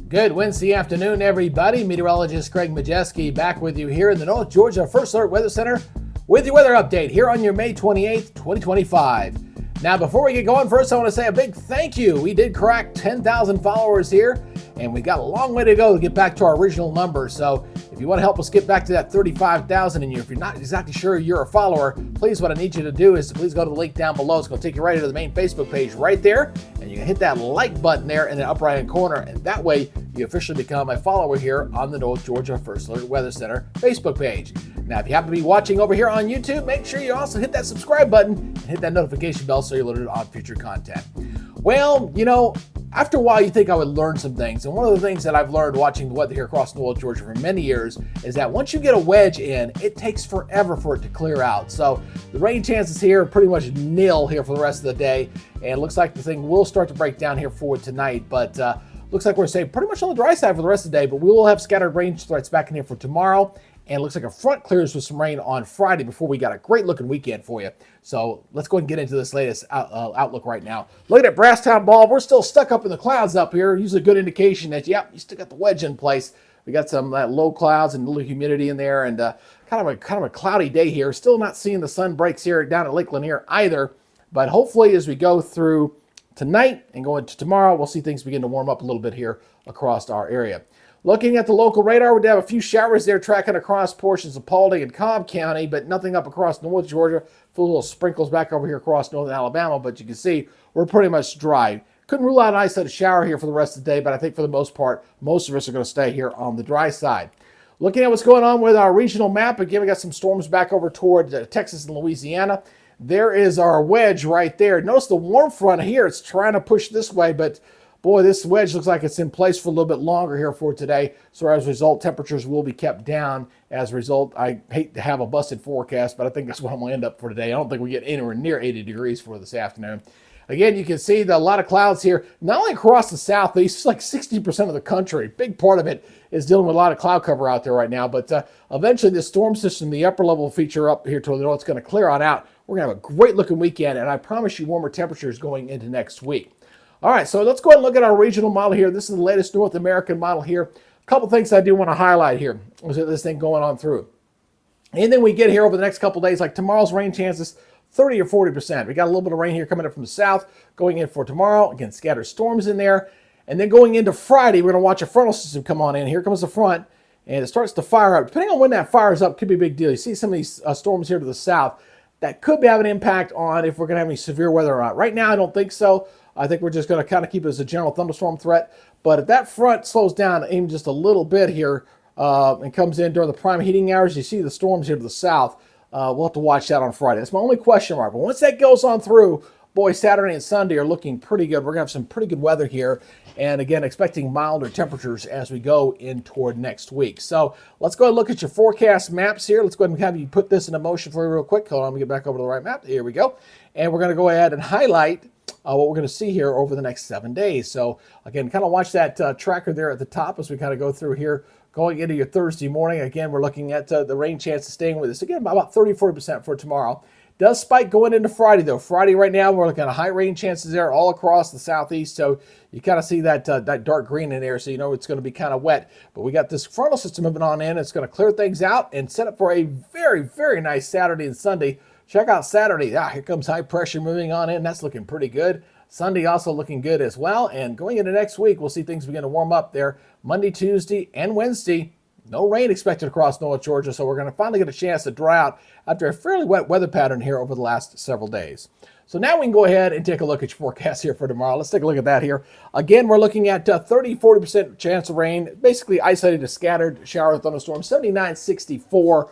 Good Wednesday afternoon, everybody. Meteorologist Greg Majeski back with you here in the North Georgia First Alert Weather Center with your weather update here on your May 28th, 2025. Now, before we get going, first I want to say a big thank you. We did crack 10,000 followers here, and we got a long way to go to get back to our original number. So if you want to help us get back to that 35,000, and if you're not exactly sure you're a follower, please, what I need you to do is to please go to the link down below. It's going to take you right to the main Facebook page right there, and you can hit that like button there in the upper right hand corner, and that way you officially become a follower here on the North Georgia First Alert Weather Center Facebook page. Now, if you happen to be watching over here on YouTube, make sure you also hit that subscribe button and hit that notification bell so you're alerted on future content. Well, after a while, you think I would learn some things. And one of the things that I've learned watching the weather here across North Georgia for many years is that once you get a wedge in, it takes forever for it to clear out. So the rain chances here are pretty much nil here for the rest of the day. And it looks like the thing will start to break down here for tonight. But looks like we're staying pretty much on the dry side for the rest of the day. But we will have scattered rain threats back in here for tomorrow. And it looks like a front clears with some rain on Friday before we got a great looking weekend for you. So let's go ahead and get into this latest outlook right now. Looking at Brasstown Ball, we're still stuck up in the clouds up here. Usually a good indication that, you still got the wedge in place. We got some low clouds and a little humidity in there, and kind of a cloudy day here. Still not seeing the sun breaks here down at Lake Lanier either. But hopefully as we go through tonight and go into tomorrow, we'll see things begin to warm up a little bit here across our area. Looking at the local radar, we have a few showers there tracking across portions of Paulding and Cobb County, but nothing up across North Georgia. Full little sprinkles back over here across northern Alabama, but you can see we're pretty much dry. Couldn't rule out an isolated shower here for the rest of the day, but I think for the most part, most of us are going to stay here on the dry side. Looking at what's going on with our regional map, again, we got some storms back over toward Texas and Louisiana. There is our wedge right there. Notice the warm front here. It's trying to push this way, but boy, this wedge looks like it's in place for a little bit longer here for today. So as a result, temperatures will be kept down. As a result, I hate to have a busted forecast, but I think that's what I'm going to end up for today. I don't think we get anywhere near 80 degrees for this afternoon. Again, you can see a lot of clouds here, not only across the southeast, it's like 60% of the country. Big part of it is dealing with a lot of cloud cover out there right now. But eventually this storm system, the upper level feature up here to the north, is going to clear on out. We're going to have a great looking weekend, and I promise you warmer temperatures going into next week. All right, so let's go ahead and look at our regional model here. This is the latest North American model here. A couple things I do want to highlight here is this thing going on through. Anything we get here over the next couple days, like tomorrow's rain chances, 30 or 40%. We got a little bit of rain here coming up from the south going in for tomorrow. Again, scattered storms in there. And then going into Friday, we're going to watch a frontal system come on in. Here comes the front, and it starts to fire up. Depending on when that fires up, could be a big deal. You see some of these storms here to the south. That could have an impact on if we're going to have any severe weather or not. Right now, I don't think so. I think we're just going to kind of keep it as a general thunderstorm threat. But if that front slows down even just a little bit here and comes in during the prime heating hours, you see the storms here to the south. We'll have to watch that on Friday. That's my only question mark. But once that goes on through, boy, Saturday and Sunday are looking pretty good. We're going to have some pretty good weather here. And again, expecting milder temperatures as we go in toward next week. So let's go ahead and look at your forecast maps here. Let's go ahead and have you put this into motion for you real quick. Hold on, let me get back over to the right map. Here we go. And we're going to go ahead and highlight what we're going to see here over the next 7 days. So again, kind of watch that tracker there at the top as we kind of go through here. Going into your Thursday morning, again, we're looking at the rain chances staying with us. Again, about 30-40% for tomorrow. Does spike going into Friday, though. Friday right now, we're looking at high rain chances there all across the southeast. So you kind of see that dark green in there, so you know it's going to be kind of wet. But we got this frontal system moving on in. It's going to clear things out and set up for a very, very nice Saturday and Sunday. Check out Saturday. Here comes high pressure moving on in. That's looking pretty good. Sunday also looking good as well. And going into next week, we'll see things begin to warm up there. Monday, Tuesday, and Wednesday. No rain expected across North Georgia, so we're going to finally get a chance to dry out after a fairly wet weather pattern here over the last several days. So now we can go ahead and take a look at your forecast here for tomorrow. Let's take a look at that here. Again, we're looking at 30-40% chance of rain, basically isolated to scattered shower thunderstorms, 79-64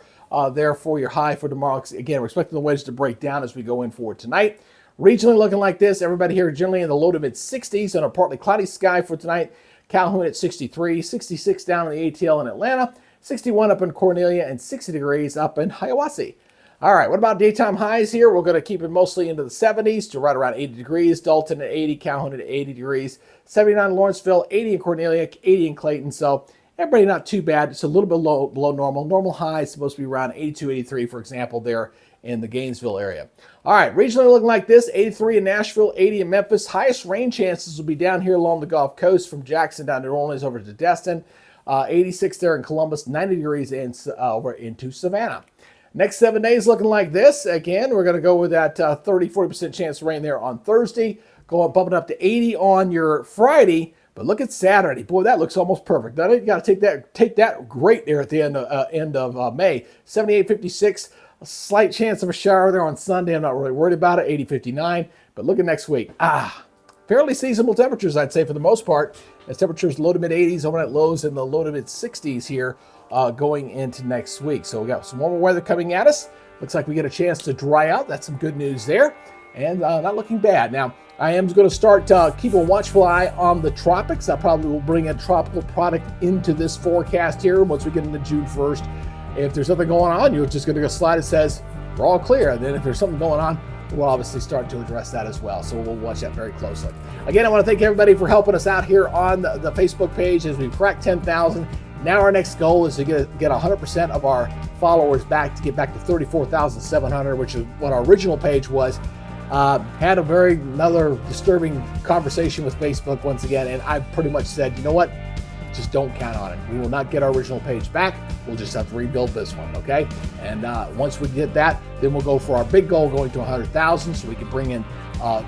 there for your high for tomorrow. Again, we're expecting the wedge to break down as we go in for tonight. Regionally looking like this, everybody here generally in the low to mid 60s on a partly cloudy sky for tonight. Calhoun at 63, 66 down in the ATL in Atlanta, 61 up in Cornelia, and 60 degrees up in Hiawassee. All right, what about daytime highs here? We're going to keep it mostly into the 70s to right around 80 degrees. Dalton at 80, Calhoun at 80 degrees, 79 in Lawrenceville, 80 in Cornelia, 80 in Clayton. So everybody not too bad. It's a little bit below normal. Normal high is supposed to be around 82, 83, for example, there in the Gainesville area. All right, regionally looking like this: 83 in Nashville, 80 in Memphis. Highest rain chances will be down here along the Gulf Coast from Jackson down to New Orleans over to Destin. 86 there in Columbus, 90 degrees over into Savannah. Next 7 days looking like this. Again, we're going to go with that 30-40% chance of rain there on Thursday. Bumping up to 80 on your Friday. But look at Saturday. Boy, that looks almost perfect. Now, you got to take that great there at the end of May. 78-56. A slight chance of a shower there on Sunday. I'm not really worried about it. 80-59. But look at next week. Fairly seasonable temperatures, I'd say, for the most part. As temperatures low to mid 80s, overnight lows in the low to mid 60s here going into next week. So we got some warmer weather coming at us. Looks like we get a chance to dry out. That's some good news there. And not looking bad. Now, I am going to start keep a watchful eye on the tropics. I probably will bring a tropical product into this forecast here once we get into June 1st. If there's something going on, you're just going to go slide that says we're all clear. And then if there's something going on, we'll obviously start to address that as well. So we'll watch that very closely. Again, I want to thank everybody for helping us out here on the Facebook page as we crack 10,000. Now our next goal is to get 100% of our followers back, to get back to 34,700, which is what our original page was. Had another disturbing conversation with Facebook once again, and I pretty much said, you know what? Just don't count on it. We will not get our original page back. We'll just have to rebuild this one, okay? And once we get that, then we'll go for our big goal, going to 100,000, so we can bring in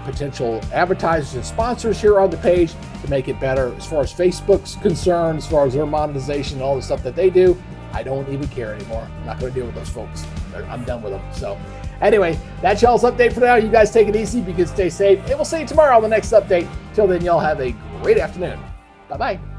potential advertisers and sponsors here on the page to make it better. As far as Facebook's concerned, as far as their monetization and all the stuff that they do, I don't even care anymore. I'm not going to deal with those folks. I'm done with them. So anyway, that's y'all's update for now. You guys take it easy. Be good, stay safe, and we'll see you tomorrow on the next update. Till then, y'all have a great afternoon. Bye-bye.